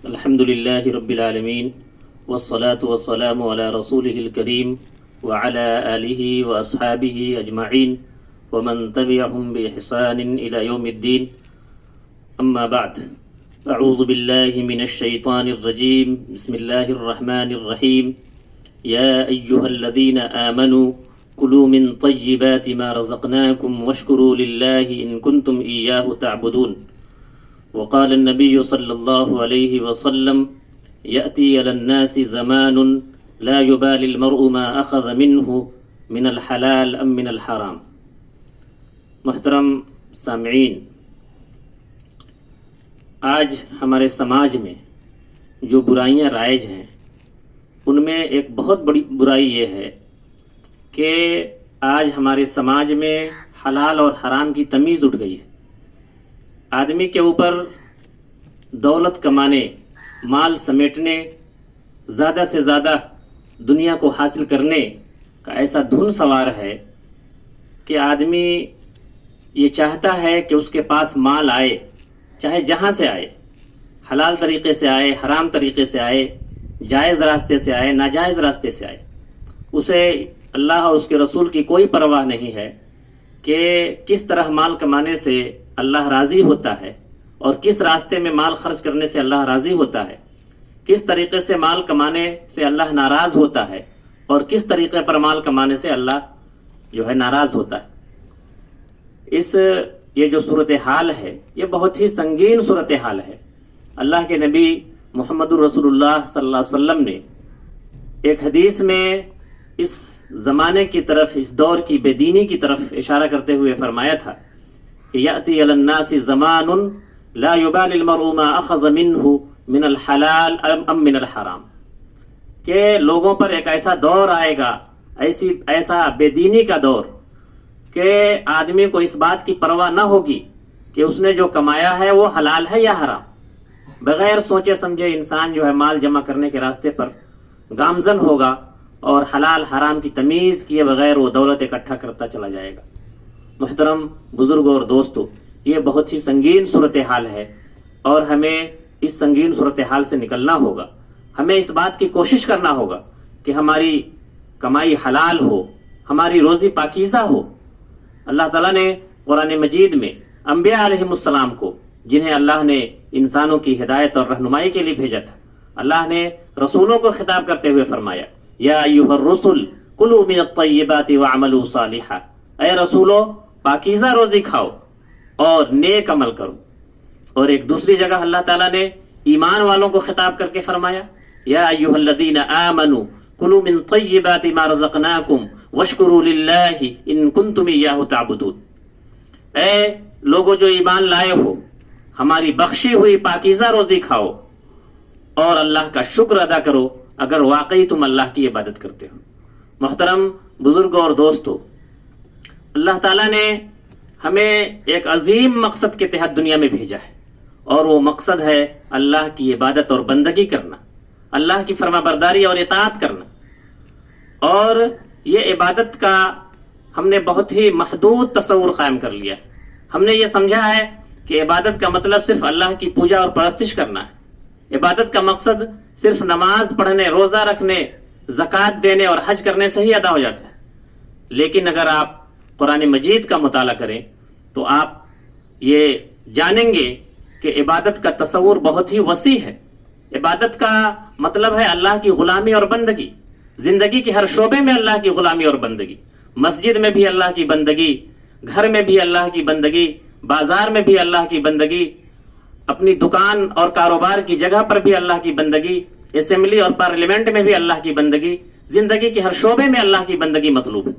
الحمد لله رب العالمين والصلاة والسلام على رسوله الكريم وعلى آله وأصحابه أجمعين ومن تبعهم بإحسان إلى يوم الدين. أما بعد، أعوذ بالله من الشيطان الرجيم. بسم الله الرحمن الرحيم. يا أيها الذين آمنوا كلوا من طيبات ما رزقناكم واشكروا لله إن كنتم إياه تعبدون. وقال النبي صلى الله عليه وسلم: يأتي على الناس زمان لا يبالي المرء ما أخذ منه من الحلال أم من الحرام. محترم سامعین، آج ہمارے سماج میں جو برائیاں رائج ہیں ان میں ایک بہت بڑی برائی یہ ہے کہ آج ہمارے سماج میں حلال اور حرام کی تمیز اٹھ گئی ہے. آدمی کے اوپر دولت کمانے، مال سمیٹنے، زیادہ سے زیادہ دنیا کو حاصل کرنے کا ایسا دھن سوار ہے کہ آدمی یہ چاہتا ہے کہ اس کے پاس مال آئے، چاہے جہاں سے آئے، حلال طریقے سے آئے، حرام طریقے سے آئے، جائز راستے سے آئے، ناجائز راستے سے آئے. اسے اللہ اور اس کے رسول کی کوئی پرواہ نہیں ہے کہ کس طرح مال کمانے سے اللہ راضی ہوتا ہے اور کس راستے میں مال خرچ کرنے سے اللہ راضی ہوتا ہے، کس طریقے سے مال کمانے سے اللہ ناراض ہوتا ہے اور کس طریقے پر مال کمانے سے اللہ جو ہے ناراض ہوتا ہے. یہ جو صورتحال ہے یہ بہت ہی سنگین صورتحال ہے. اللہ کے نبی محمد الرسول اللہ صلی اللہ علیہ وسلم نے ایک حدیث میں اس زمانے کی طرف، اس دور کی بے دینی کی طرف اشارہ کرتے ہوئے فرمایا تھا کہ یأتی علی الناس زمان لا یبالی المرء ما اخذ منہ من الحلال ام من الحرام، کہ لوگوں پر ایک ایسا دور آئے گا، ایسا بے دینی کا دور کہ آدمی کو اس بات کی پرواہ نہ ہوگی کہ اس نے جو کمایا ہے وہ حلال ہے یا حرام. بغیر سوچے سمجھے انسان جو ہے مال جمع کرنے کے راستے پر گامزن ہوگا اور حلال حرام کی تمیز کیے بغیر وہ دولت اکٹھا کرتا چلا جائے گا. محترم بزرگوں اور دوستو، یہ بہت ہی سنگین صورتحال ہے اور ہمیں اس سنگین صورتحال سے نکلنا ہوگا. ہمیں اس بات کی کوشش کرنا ہوگا کہ ہماری کمائی حلال ہو، ہماری روزی پاکیزہ ہو. اللہ تعالیٰ نے قرآن مجید میں انبیاء علیہ السلام کو، جنہیں اللہ نے انسانوں کی ہدایت اور رہنمائی کے لیے بھیجا تھا، اللہ نے رسولوں کو خطاب کرتے ہوئے فرمایا: یا ایھا الرسل کلوا من الطیبات واعملوا صالحا، اے رسولو پاکیزہ روزی کھاؤ اور نیک عمل کرو. اور ایک دوسری جگہ اللہ تعالیٰ نے ایمان والوں کو خطاب کر کے فرمایا: یا ایھا الذین آمنوا کلوا من طیبات ما رزقناکم واشکروا للہ ان کنتم ایاہ تعبدون. اے لوگوں جو ایمان لائے ہو، ہماری بخشی ہوئی پاکیزہ روزی کھاؤ اور اللہ کا شکر ادا کرو اگر واقعی تم اللہ کی عبادت کرتے ہو. محترم بزرگوں اور دوستو، اللہ تعالیٰ نے ہمیں ایک عظیم مقصد کے تحت دنیا میں بھیجا ہے اور وہ مقصد ہے اللہ کی عبادت اور بندگی کرنا، اللہ کی فرما برداری اور اطاعت کرنا. اور یہ عبادت کا ہم نے بہت ہی محدود تصور قائم کر لیا ہے. ہم نے یہ سمجھا ہے کہ عبادت کا مطلب صرف اللہ کی پوجا اور پرستش کرنا ہے. عبادت کا مقصد صرف نماز پڑھنے، روزہ رکھنے، زکوٰۃ دینے اور حج کرنے سے ہی ادا ہو جاتا ہے. لیکن اگر آپ قرآن مجید کا مطالعہ کریں تو آپ یہ جانیں گے کہ عبادت کا تصور بہت ہی وسیع ہے. عبادت کا مطلب ہے اللہ کی غلامی اور بندگی. زندگی کے ہر شعبے میں اللہ کی غلامی اور بندگی، مسجد میں بھی اللہ کی بندگی، گھر میں بھی اللہ کی بندگی، بازار میں بھی اللہ کی بندگی، اپنی دکان اور کاروبار کی جگہ پر بھی اللہ کی بندگی، اسمبلی اور پارلیمنٹ میں بھی اللہ کی بندگی. زندگی کے ہر شعبے میں اللہ کی بندگی مطلوب ہے.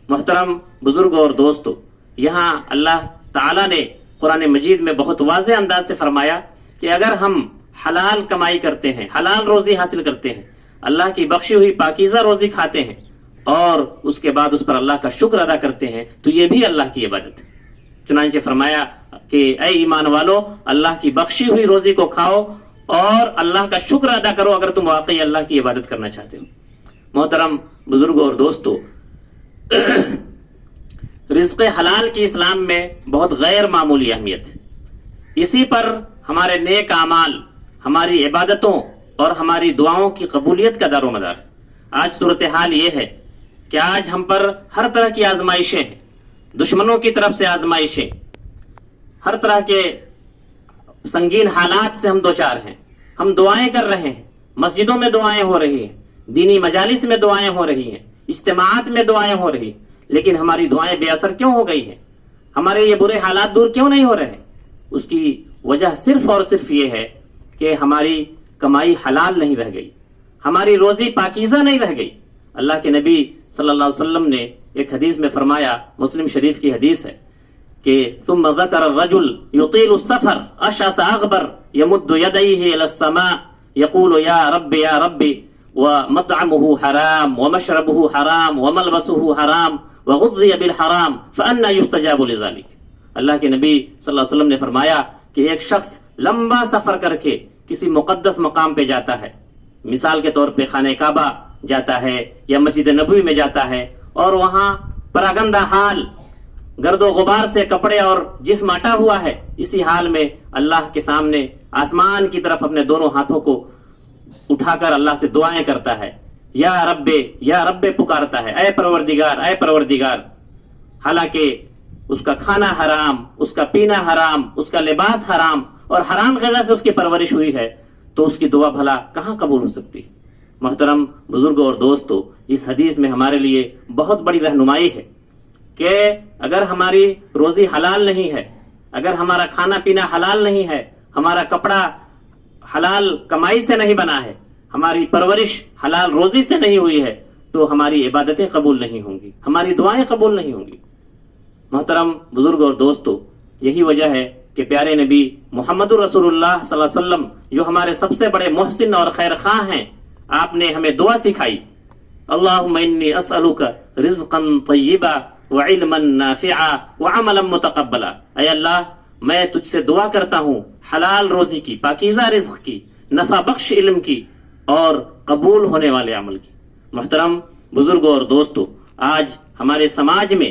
محترم بزرگوں اور دوستو، یہاں اللہ تعالیٰ نے قرآن مجید میں بہت واضح انداز سے فرمایا کہ اگر ہم حلال کمائی کرتے ہیں، حلال روزی حاصل کرتے ہیں، اللہ کی بخشی ہوئی پاکیزہ روزی کھاتے ہیں اور اس کے بعد اس پر اللہ کا شکر ادا کرتے ہیں تو یہ بھی اللہ کی عبادت ہے. چنانچہ فرمایا کہ اے ایمان والو، اللہ کی بخشی ہوئی روزی کو کھاؤ اور اللہ کا شکر ادا کرو اگر تم واقعی اللہ کی عبادت کرنا چاہتے ہو. محترم بزرگوں اور دوستو، رزق حلال کی اسلام میں بہت غیر معمولی اہمیت ہے. اسی پر ہمارے نیک اعمال، ہماری عبادتوں اور ہماری دعاؤں کی قبولیت کا دار و مدار. آج صورتحال یہ ہے کہ آج ہم پر ہر طرح کی آزمائشیں ہیں، دشمنوں کی طرف سے آزمائشیں، ہر طرح کے سنگین حالات سے ہم دوچار ہیں. ہم دعائیں کر رہے ہیں، مسجدوں میں دعائیں ہو رہی ہیں، دینی مجالس میں دعائیں ہو رہی ہیں، اجتماعات میں دعائیں ہو رہی ہیں، لیکن ہماری دعائیں بے اثر کیوں ہو گئی ہیں؟ ہمارے یہ برے حالات دور کیوں نہیں ہو رہے؟ اس کی وجہ صرف اور صرف یہ ہے کہ ہماری کمائی حلال نہیں رہ گئی، ہماری روزی پاکیزہ نہیں رہ گئی. اللہ کے نبی صلی اللہ علیہ وسلم نے ایک حدیث میں فرمایا، مسلم شریف کی حدیث ہے کہ ثم ذکر الرجل یطیل السفر اشعث اغبر یمد یدیہ الی السماء یقول یا رب یا رب ومطعمه حرام ومشربه حرام وملبسه حرام وغذی بالحرام فأنا یستجاب لذلک. اللہ کے نبی صلی اللہ علیہ وسلم نے فرمایا کہ ایک شخص لمبا سفر کر کے کسی مقدس مقام پہ جاتا ہے، مثال کے طور پہ خانہ کعبہ جاتا ہے یا مسجد نبوی میں جاتا ہے، اور وہاں پراگندہ حال، گرد و غبار سے کپڑے اور جسم اٹا ہوا ہے، اسی حال میں اللہ کے سامنے آسمان کی طرف اپنے دونوں ہاتھوں کو اٹھا کر اللہ سے دعائیں کرتا ہے، یا رب پکارتا ہے، اے پروردگار. حالانکہ اس کا کھانا حرام، اس کا پینا حرام، اس کا لباس حرام اور حرام غذا سے اس کی پرورش ہوئی ہے، تو اس کی دعا بھلا کہاں قبول ہو سکتی؟ محترم بزرگوں اور دوستو، اس حدیث میں ہمارے لیے بہت بڑی رہنمائی ہے کہ اگر ہماری روزی حلال نہیں ہے، اگر ہمارا کھانا پینا حلال نہیں ہے، ہمارا کپڑا حلال کمائی سے نہیں بنا ہے، ہماری پرورش حلال روزی سے نہیں ہوئی ہے، تو ہماری عبادتیں قبول نہیں ہوں گی، ہماری دعائیں قبول نہیں ہوں گی. محترم بزرگ اور دوستو، یہی وجہ ہے کہ پیارے نبی محمد رسول اللہ صلی اللہ علیہ وسلم جو ہمارے سب سے بڑے محسن اور خیر خواہ ہیں، آپ نے ہمیں دعا سکھائی، اللہم انی اسألک رزقا طیبا وعلما نافعا وعملا متقبلا. اے اللہ، میں تجھ سے دعا کرتا ہوں حلال روزی کی، پاکیزہ رزق کی، نفع بخش علم کی اور قبول ہونے والے عمل کی. محترم بزرگوں اور دوستو، آج ہمارے سماج میں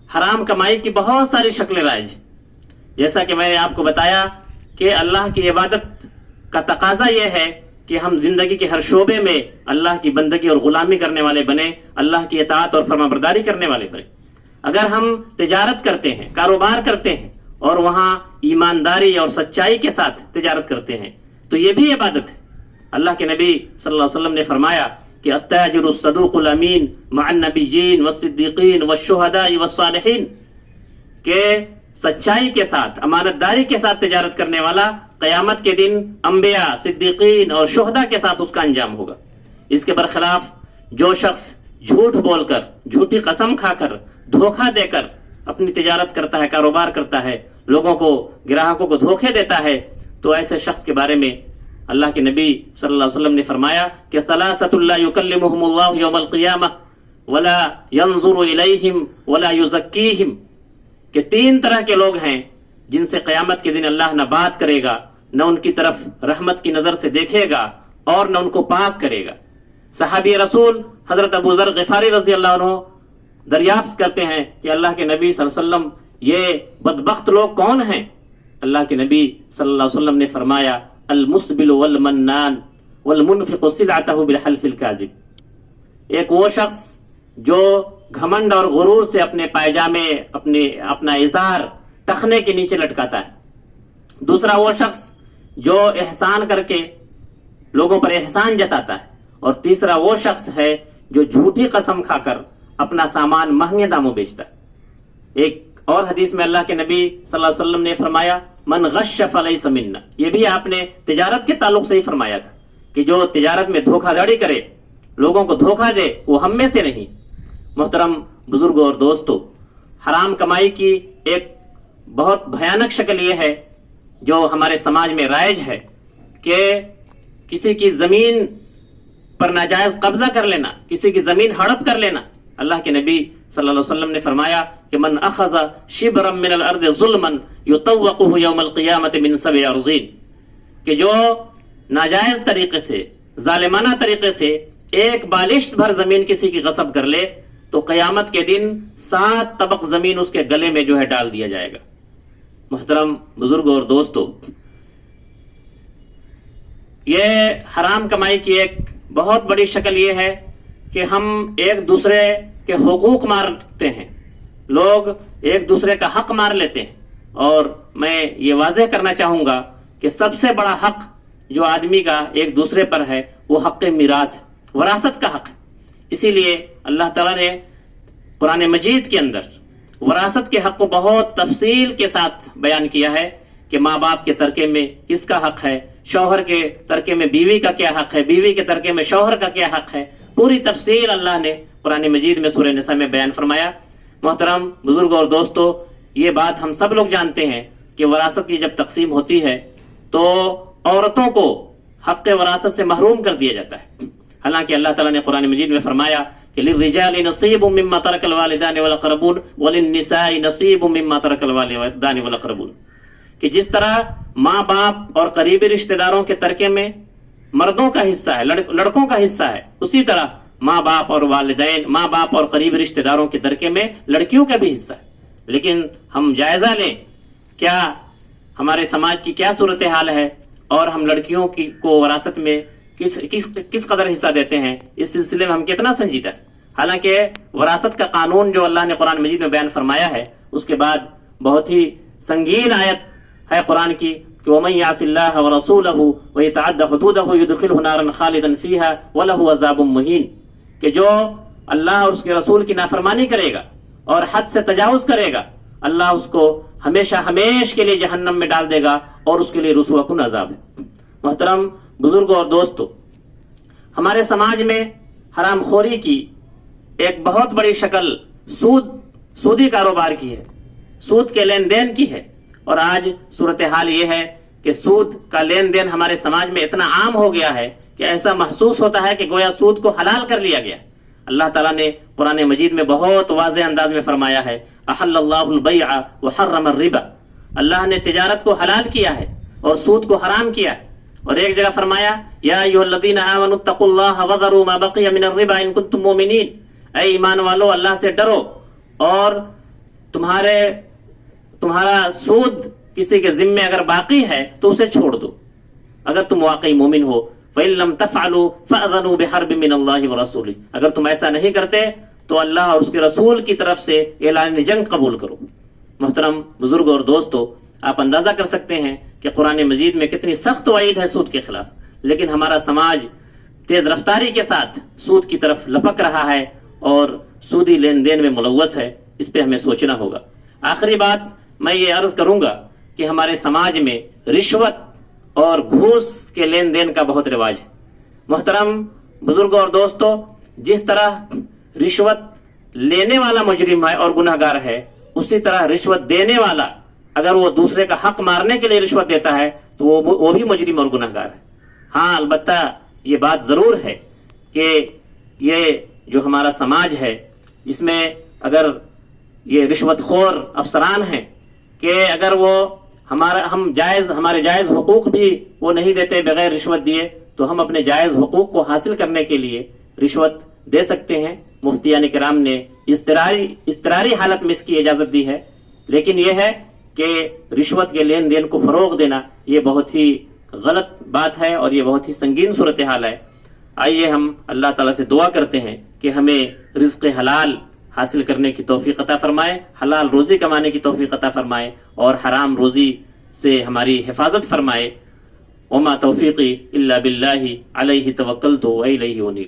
حرام کمائی کی بہت ساری شکلیں رائج ہیں. جیسا کہ میں نے آپ کو بتایا کہ اللہ کی عبادت کا تقاضا یہ ہے کہ ہم زندگی کے ہر شعبے میں اللہ کی بندگی اور غلامی کرنے والے بنے، اللہ کی اطاعت اور فرمانبرداری کرنے والے بنے. اگر ہم تجارت کرتے ہیں، کاروبار کرتے ہیں اور وہاں ایمانداری اور سچائی کے ساتھ تجارت کرتے ہیں تو یہ بھی عبادت ہے. اللہ کے نبی صلی اللہ علیہ وسلم نے فرمایا کہ التاجر الصدوق الامین مع النبیین والصدیقین والشہداء والصالحین، کہ سچائی کے ساتھ، امانت داری کے ساتھ تجارت کرنے والا قیامت کے دن انبیاء، صدیقین اور شہداء کے ساتھ اس کا انجام ہوگا. اس کے برخلاف جو شخص جھوٹ بول کر، جھوٹی قسم کھا کر، دھوکہ دے کر اپنی تجارت کرتا ہے، کاروبار کرتا ہے، لوگوں کو، گراہکوں کو دھوکے دیتا ہے، تو ایسے شخص کے بارے میں اللہ کے نبی صلی اللہ علیہ وسلم نے فرمایا کہ ثلاثۃ لا یکلمہم اللہ یوم القیامہ ولا ینظر الیہم ولا یزکیہم، کہ 3 طرح کے لوگ ہیں جن سے قیامت کے دن اللہ نہ بات کرے گا، نہ ان کی طرف رحمت کی نظر سے دیکھے گا اور نہ ان کو پاک کرے گا. صحابی رسول حضرت ابو ذر غفاری رضی اللہ عنہ دریافت کرتے ہیں کہ اللہ کے نبی صلی اللہ علیہ وسلم، یہ بدبخت لوگ کون ہیں؟ اللہ کے نبی صلی اللہ علیہ وسلم نے فرمایا المسبل والمنان والمنفق سلعتہ بالحلف الکاذب. ایک وہ شخص جو گھمنڈ اور غرور سے اپنے پائجامے، اپنا ازار ٹخنے کے نیچے لٹکاتا ہے. دوسرا وہ شخص جو احسان کر کے لوگوں پر احسان جتاتا ہے. اور تیسرا وہ شخص ہے جو جھوٹی قسم کھا کر اپنا سامان مہنگے داموں بیچتا ہے. ایک اور حدیث میں اللہ کے نبی صلی اللہ علیہ وسلم نے فرمایا من غش فلیس منا. یہ بھی آپ نے تجارت کے تعلق سے ہی فرمایا تھا کہ جو تجارت میں دھوکہ دھڑی کرے، لوگوں کو دھوکہ دے، وہ ہم میں سے نہیں. محترم بزرگوں اور دوستو، حرام کمائی کی ایک بہت بھیانک شکل یہ ہے جو ہمارے سماج میں رائج ہے کہ کسی کی زمین پر ناجائز قبضہ کر لینا، کسی کی زمین ہڑپ کر لینا. اللہ کے نبی صلی اللہ علیہ وسلم نے فرمایا کہ من اخذ شبرا من الارض ظلما یطوقه یوم القیامت من 7 ارضین، کہ جو ناجائز طریقے سے، ظالمانہ طریقے سے ایک بالشت بھر زمین کسی کی غصب کر لے تو قیامت کے دن 7 طبق زمین اس کے گلے میں جو ہے ڈال دیا جائے گا. محترم بزرگوں اور دوستو، یہ حرام کمائی کی ایک بہت بڑی شکل یہ ہے کہ ہم ایک دوسرے کے حقوق مارتے ہیں، لوگ ایک دوسرے کا حق مار لیتے ہیں. اور میں یہ واضح کرنا چاہوں گا کہ سب سے بڑا حق جو آدمی کا ایک دوسرے پر ہے وہ حق میراث ہے، وراثت کا حق ہے. اسی لیے اللہ تعالیٰ نے قرآن مجید کے اندر وراثت کے حق کو بہت تفصیل کے ساتھ بیان کیا ہے کہ ماں باپ کے ترکے میں کس کا حق ہے، شوہر کے ترکے میں بیوی کا کیا حق ہے، بیوی کے ترکے میں شوہر کا کیا حق ہے. پوری تفصیل اللہ نے قرآن مجید میں سورہ نساء میں بیان فرمایا. محترم بزرگوں اور دوستو، یہ بات ہم سب لوگ جانتے ہیں کہ وراثت کی جب تقسیم ہوتی ہے تو عورتوں کو حق وراثت سے محروم کر دیا جاتا ہے. حالانکہ اللہ تعالیٰ نے قرآن مجید میں فرمایا کہ للرجال نصیب مما ترک الوالدان والاقربون وللنساء نصیب مما ترک الوالدان والاقربون، کہ جس طرح ماں باپ اور قریبی رشتہ داروں کے ترکے میں مردوں کا حصہ ہے، لڑکوں کا حصہ ہے، اسی طرح ماں باپ اور والدین، ماں باپ اور قریبی رشتہ داروں کے ترکے میں لڑکیوں کا بھی حصہ ہے. لیکن ہم جائزہ لیں کیا ہمارے سماج کی کیا صورتحال ہے اور ہم لڑکیوں کو وراثت میں کس قدر حصہ دیتے ہیں، اس سلسلے میں ہم کتنا سنجیدہ ہیں. حالانکہ وراثت کا قانون جو اللہ نے قرآن مجید میں بیان فرمایا ہے اس کے بعد بہت ہی سنگین آیت ہے قرآن کی کہ وَمَن يَعْصِ اللَّهَ وَرَسُولَهُ وَيَتَعَدَّ حُدُودَهُ يُدْخِلْهُ نَارًا خَالِدًا فِيهَا وَلَهُ عَذَابٌ مُهِينٌ، کہ جو اللہ اور اس کے رسول کی نافرمانی کرے گا اور حد سے تجاوز کرے گا، اللہ اس کو ہمیشہ کے لیے جہنم میں ڈال دے گا اور اس کے لیے رسوا کن عذاب ہے. محترم بزرگوں اور دوستو، ہمارے سماج میں حرام خوری کی ایک بہت بڑی شکل سودی کاروبار کی ہے، سود کے لین دین کی ہے. اور آج صورتحال یہ ہے کہ سود کا لین دین ہمارے سماج میں اتنا عام ہو گیا ہے کہ ایسا محسوس ہوتا ہے کہ گویا سود کو حلال کر لیا گیا. اللہ تعالیٰ نے قرآن مجید میں بہت واضح انداز میں فرمایا ہے احل اللہ البیع وحرم الربا، اللہ نے تجارت کو حلال کیا ہے اور سود کو حرام کیا ہے. اور ایک جگہ فرمایا یا ایھا الذین آمنوا اتقوا اللہ وذروا ما بقی من الربا ان کنتم مؤمنین، اے ایمان والو اللہ سے ڈرو اور تمہارا سود کسی کے ذمے اگر باقی ہے تو اسے چھوڑ دو اگر تم واقعی مومن ہو. فَإِن لَمْ تَفْعَلُوا فَأْذَنُوا بِحَرْبٍ مِّنَ اللَّهِ وَرَسُولِهِ، اگر تم ایسا نہیں کرتے تو اللہ اور اس کے رسول کی طرف سے اعلان جنگ قبول کرو. محترم بزرگ اور دوستو، آپ اندازہ کر سکتے ہیں کہ قرآن مجید میں کتنی سخت وعید ہے سود کے خلاف، لیکن ہمارا سماج تیز رفتاری کے ساتھ سود کی طرف لپک رہا ہے اور سودی لین دین میں ملوث ہے. اس پہ ہمیں سوچنا ہوگا. آخری بات میں یہ عرض کروں گا کہ ہمارے سماج میں رشوت اور گھوس کے لین دین کا بہت رواج ہے. محترم بزرگوں اور دوستو، جس طرح رشوت لینے والا مجرم ہے اور گناہ گار ہے، اسی طرح رشوت دینے والا اگر وہ دوسرے کا حق مارنے کے لیے رشوت دیتا ہے تو وہ بھی مجرم اور گناہ گار ہے. ہاں البتہ یہ بات ضرور ہے کہ یہ جو ہمارا سماج ہے اس میں اگر یہ رشوت خور افسران ہیں کہ اگر وہ ہمارے جائز حقوق بھی وہ نہیں دیتے بغیر رشوت دیے، تو ہم اپنے جائز حقوق کو حاصل کرنے کے لیے رشوت دے سکتے ہیں. مفتیان کرام نے اضطراری حالت میں اس کی اجازت دی ہے، لیکن یہ ہے کہ رشوت کے لین دین کو فروغ دینا یہ بہت ہی غلط بات ہے اور یہ بہت ہی سنگین صورتحال ہے. آئیے ہم اللہ تعالیٰ سے دعا کرتے ہیں کہ ہمیں رزق حلال حاصل کرنے کی توفیق عطا فرمائے، حلال روزی کمانے کی توفیق عطا فرمائے اور حرام روزی سے ہماری حفاظت فرمائے. وما توفیقی الا باللہ علیہ توکلت و الیہ انیب.